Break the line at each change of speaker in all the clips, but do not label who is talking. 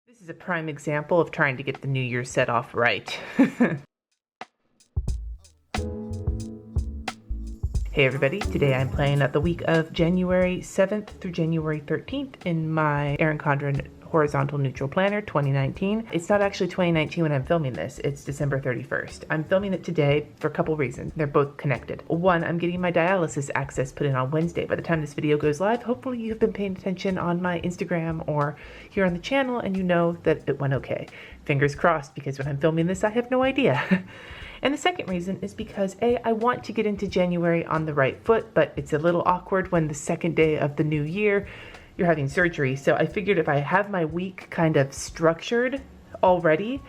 This is a prime example of trying to get the new year set off right. Hey everybody, today I'm playing at the week of January 7th through January 13th in my Erin Condren Horizontal Neutral Planner 2019. It's not actually 2019 when I'm filming this, it's December 31st. I'm filming it today for a couple reasons. They're both connected. One, I'm getting my dialysis access put in on Wednesday. By the time this video goes live, hopefully you've been paying attention on my Instagram or here on the channel and you know that it went okay. Fingers crossed, because when I'm filming this, I have no idea. And the second reason is because I want to get into January on the right foot, but it's a little awkward when the second day of the new year you're having surgery. So I figured if I have my week kind of structured already,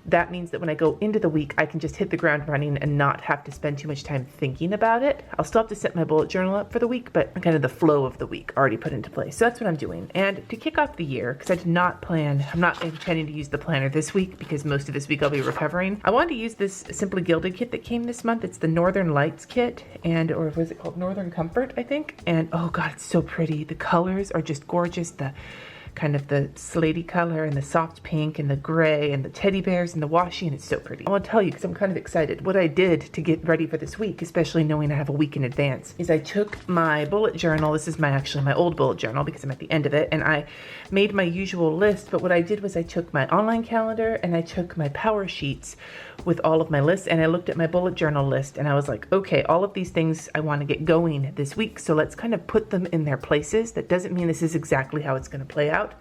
that means that when I go into the week, I can just hit the ground running and not have to spend too much time thinking about it. I'll still have to set my bullet journal up for the week, but kind of the flow of the week already put into place. So that's what I'm doing. And to kick off the year, because I did not plan, I'm not intending to use the planner this week because most of this week I'll be recovering. I wanted to use this Simply Gilded kit that came this month. It's the Northern Lights kit, or was it called Northern Comfort, I think? And oh God, it's so pretty. The colors are just gorgeous. The kind of the slaty color and the soft pink and the gray and the teddy bears and the washi, and it's so pretty. I want to tell you because I'm kind of excited. What I did to get ready for this week, especially knowing I have a week in advance, is I took my bullet journal. This is actually my old bullet journal because I'm at the end of it, and I made my usual list. But what I did was I took my online calendar and I took my power sheets with all of my lists, and I looked at my bullet journal list and I was like, okay, all of these things I want to get going this week, so let's kind of put them in their places. That doesn't mean this is exactly how it's going to play out,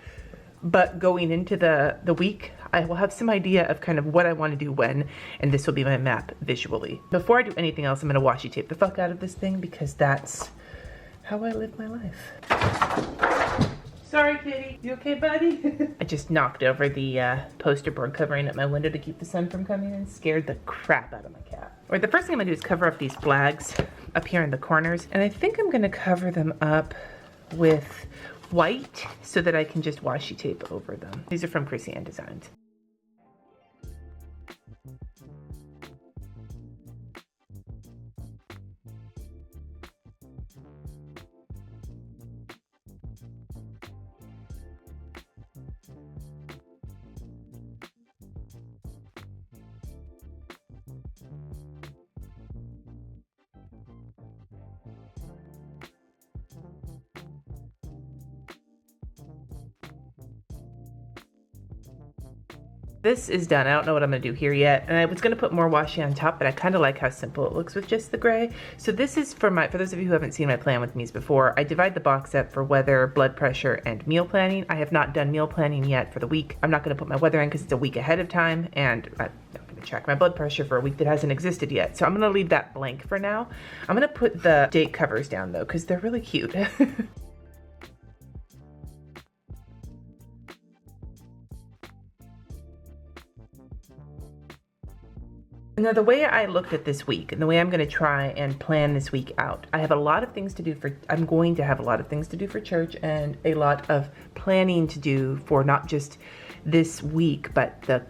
but going into the week, I will have some idea of kind of what I want to do when, and this will be my map visually. Before I do anything else, I'm going to washi tape the fuck out of this thing because that's how I live my life. Sorry, kitty. You okay, buddy? I just knocked over the poster board covering at my window to keep the sun from coming in. Scared the crap out of my cat. Or the first thing I'm gonna do is cover up these flags up here in the corners. And I think I'm gonna cover them up with white so that I can just washi tape over them. These are from Krissyanne Designs. This is done. I don't know what I'm gonna do here yet. And I was gonna put more washi on top, but I kind of like how simple it looks with just the gray. So this is for those of you who haven't seen my plan with me's before, I divide the box up for weather, blood pressure, and meal planning. I have not done meal planning yet for the week. I'm not gonna put my weather in because it's a week ahead of time, and I'm not gonna track my blood pressure for a week that hasn't existed yet. So I'm gonna leave that blank for now. I'm gonna put the date covers down though, because they're really cute. Now, the way I looked at this week and the way I'm going to try and plan this week out, I'm going to have a lot of things to do for church and a lot of planning to do for not just this week, but the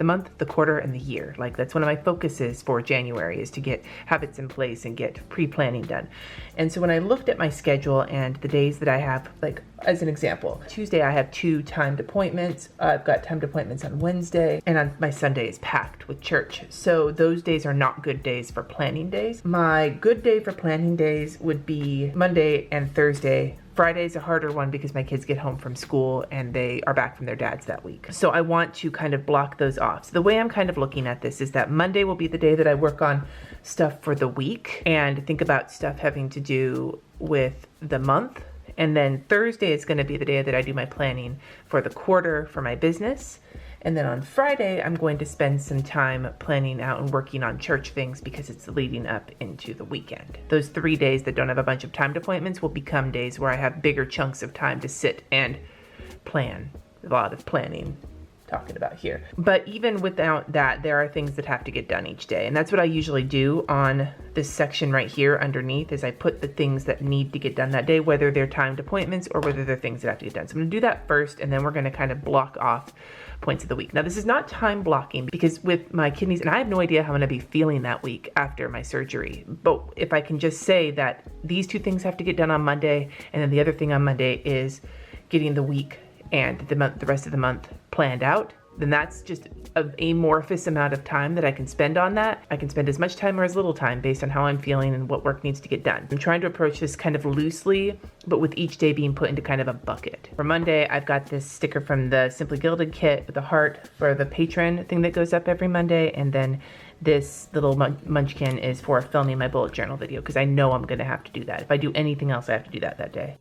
month, the quarter, and the year. Like, that's one of my focuses for January, is to get habits in place and get pre-planning done. And so when I looked at my schedule and the days that I have, like as an example, Tuesday I have 2 timed appointments. I've got timed appointments on Wednesday, and on my Sunday is packed with church. So those days are not good days for planning days. My good day for planning days would be Monday and Thursday. Friday's a harder one because my kids get home from school and they are back from their dads that week. So I want to kind of block those off. So the way I'm kind of looking at this is that Monday will be the day that I work on stuff for the week and think about stuff having to do with the month. And then Thursday is going to be the day that I do my planning for the quarter for my business. And then on Friday, I'm going to spend some time planning out and working on church things because it's leading up into the weekend. Those 3 days that don't have a bunch of timed appointments will become days where I have bigger chunks of time to sit and plan. A lot of planning talking about here. But even without that, there are things that have to get done each day. And that's what I usually do on this section right here underneath, is I put the things that need to get done that day, whether they're timed appointments or whether they're things that have to get done. So I'm gonna do that first, and then we're gonna kind of block off points of the week. Now, this is not time blocking because with my kidneys, and I have no idea how I'm gonna be feeling that week after my surgery, but if I can just say that these 2 things have to get done on Monday, and then the other thing on Monday is getting the week and the rest of the month planned out, then that's just an amorphous amount of time that I can spend on that. I can spend as much time or as little time based on how I'm feeling and what work needs to get done. I'm trying to approach this kind of loosely, but with each day being put into kind of a bucket. For Monday, I've got this sticker from the Simply Gilded kit with the heart for the patron thing that goes up every Monday, and then this little munchkin is for filming my bullet journal video, because I know I'm gonna have to do that. If I do anything else, I have to do that day.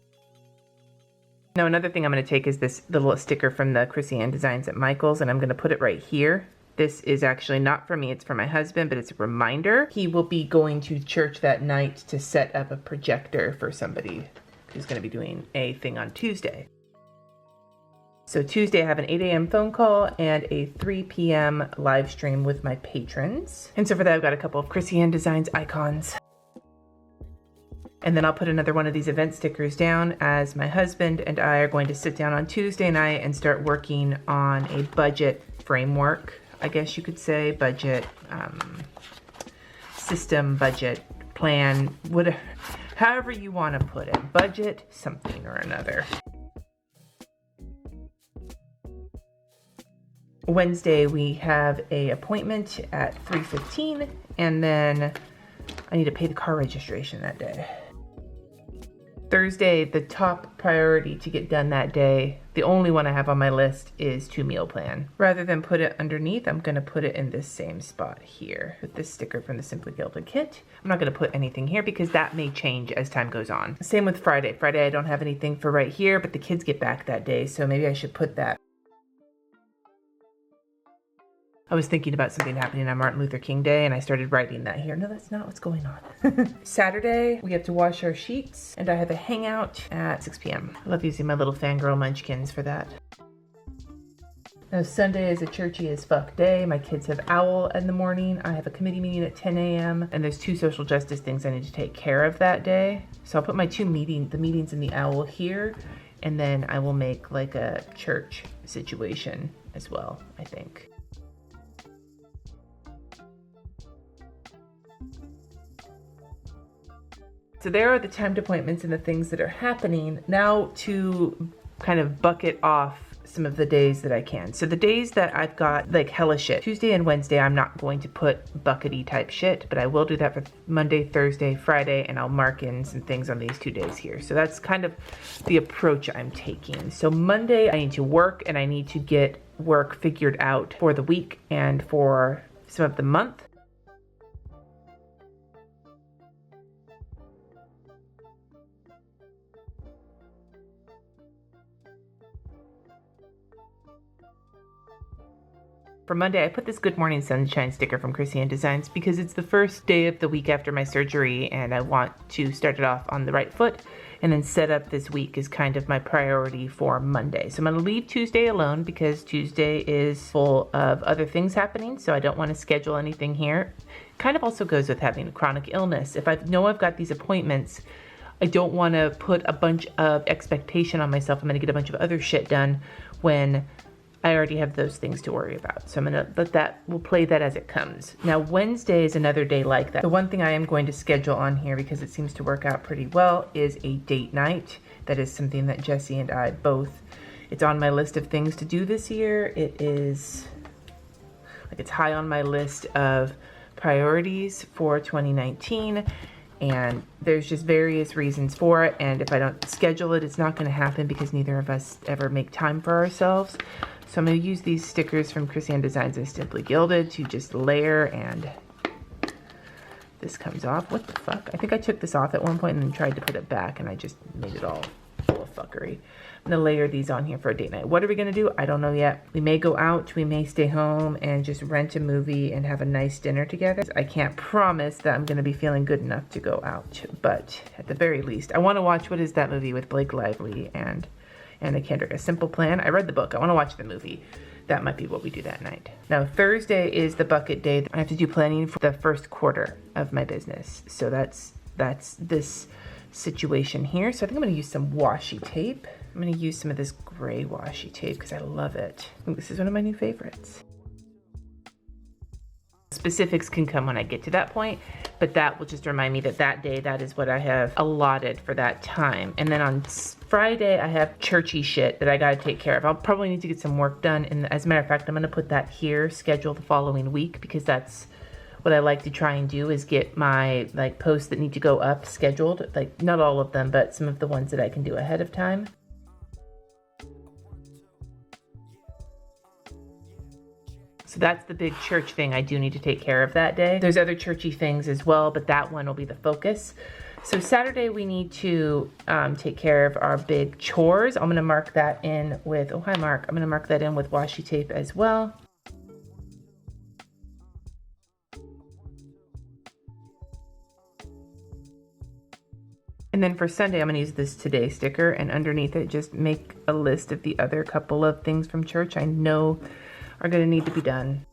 Now another thing I'm going to take is this little sticker from the Krissyanne Designs at Michael's, and I'm going to put it right here. This is actually not for me, it's for my husband, but it's a reminder. He will be going to church that night to set up a projector for somebody who's going to be doing a thing on Tuesday. So Tuesday I have an 8 a.m. phone call and a 3 p.m. live stream with my patrons. And so for that I've got a couple of Krissyanne Designs icons. And then I'll put another one of these event stickers down as my husband and I are going to sit down on Tuesday night and start working on a budget framework, I guess you could say, budget, system, budget, plan, whatever, however you want to put it, budget something or another. Wednesday we have a appointment at 3:15, and then I need to pay the car registration that day. Thursday, the top priority to get done that day, the only one I have on my list, is to meal plan. Rather than put it underneath, I'm going to put it in this same spot here with this sticker from the Simply Gilded kit. I'm not going to put anything here because that may change as time goes on. Same with Friday. Friday I don't have anything for right here, but the kids get back that day, so maybe I should put that. I was thinking about something happening on Martin Luther King Day, and I started writing that here. No, that's not what's going on. Saturday, we have to wash our sheets, and I have a hangout at 6 p.m. I love using my little fangirl munchkins for that. Now, Sunday is a churchy as fuck day. My kids have OWL in the morning. I have a committee meeting at 10 a.m. and there's 2 social justice things I need to take care of that day. So I'll put my the meetings in the OWL here, and then I will make like a church situation as well, I think. So there are the timed appointments and the things that are happening. Now to kind of bucket off some of the days that I can. So the days that I've got like hella shit, Tuesday and Wednesday, I'm not going to put buckety type shit, but I will do that for Monday, Thursday, Friday, and I'll mark in some things on these 2 days here. So that's kind of the approach I'm taking. So Monday, I need to work, and I need to get work figured out for the week and for some of the month. For Monday, I put this Good Morning Sunshine sticker from Krissyanne Designs because it's the first day of the week after my surgery, and I want to start it off on the right foot and then set up this week is kind of my priority for Monday. So I'm going to leave Tuesday alone because Tuesday is full of other things happening, so I don't want to schedule anything here. Kind of also goes with having a chronic illness. If I know I've got these appointments, I don't want to put a bunch of expectation on myself. I'm going to get a bunch of other shit done when I already have those things to worry about. So I'm gonna we'll play that as it comes. Now Wednesday is another day like that. The one thing I am going to schedule on here, because it seems to work out pretty well, is a date night. That is something that Jesse and I both, it's on my list of things to do this year. It is, like, it's high on my list of priorities for 2019. And there's just various reasons for it. And if I don't schedule it, it's not gonna happen because neither of us ever make time for ourselves. So I'm going to use these stickers from Krissyanne Designs and Simply Gilded to just layer, and this comes off. What the fuck? I think I took this off at one point and then tried to put it back, and I just made it all full of fuckery. I'm going to layer these on here for a date night. What are we going to do? I don't know yet. We may go out, we may stay home and just rent a movie and have a nice dinner together. I can't promise that I'm going to be feeling good enough to go out, but at the very least, I want to watch, what is that movie with Blake Lively and Anna Kendrick, A Simple Plan? I read the book. I want to watch the movie. That might be what we do that night. Now, Thursday is the bucket day. I have to do planning for the first quarter of my business. So that's this situation here. So I think I'm going to use some washi tape. I'm going to use some of this gray washi tape because I love it. I think this is one of my new favorites. Specifics can come when I get to that point, but that will just remind me that that day, that is what I have allotted for that time. And then on Friday, I have churchy shit that I gotta take care of. I'll probably need to get some work done, and as a matter of fact, I'm gonna put that here, schedule the following week, because that's what I like to try and do, is get my like posts that need to go up scheduled, like not all of them, but some of the ones that I can do ahead of time. So that's the big church thing I do need to take care of that day. There's other churchy things as well, but that one will be the focus. So Saturday we need to take care of our big chores. I'm gonna mark that in with, oh hi Mark, I'm gonna mark that in with washi tape as well. And then for Sunday, I'm gonna use this today sticker, and underneath it, just make a list of the other couple of things from church I know are gonna need to be done.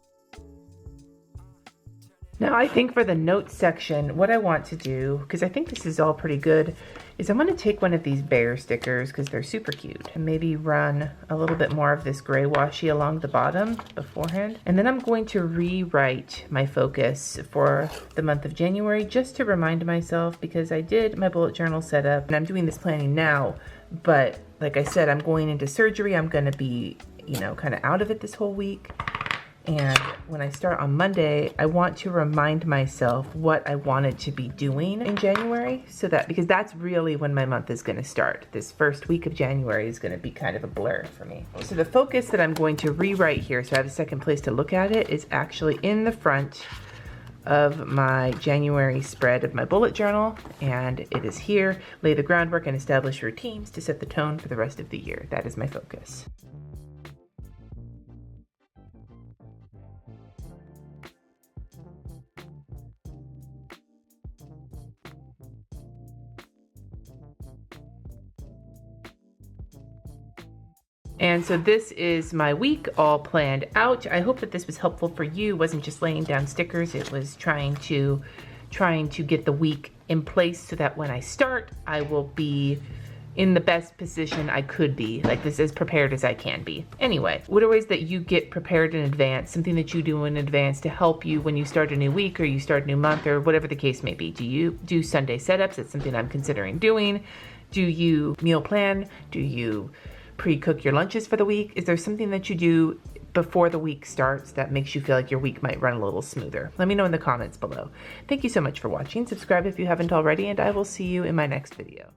Now I think for the notes section, what I want to do, because I think this is all pretty good, is I'm gonna take one of these bear stickers, because they're super cute, and maybe run a little bit more of this gray washi along the bottom beforehand. And then I'm going to rewrite my focus for the month of January, just to remind myself, because I did my bullet journal setup, and I'm doing this planning now, but like I said, I'm going into surgery. I'm gonna be, you know, kind of out of it this whole week. And when I start on Monday, I want to remind myself what I wanted to be doing in January, so that, because that's really when my month is going to start. This first week of January is going to be kind of a blur for me. So the focus that I'm going to rewrite here, so I have a second place to look at it, is actually in the front of my January spread of my bullet journal, and it is here: lay the groundwork and establish routines to set the tone for the rest of the year. That is my focus. And so this is my week all planned out. I hope that this was helpful for you. It wasn't just laying down stickers. It was trying to get the week in place so that when I start, I will be in the best position I could be, like this, as prepared as I can be. Anyway, what are ways that you get prepared in advance, something that you do in advance to help you when you start a new week or you start a new month or whatever the case may be? Do you do Sunday setups? It's something I'm considering doing. Do you meal plan? Do you pre-cook your lunches for the week? Is there something that you do before the week starts that makes you feel like your week might run a little smoother? Let me know in the comments below. Thank you so much for watching. Subscribe if you haven't already, and I will see you in my next video.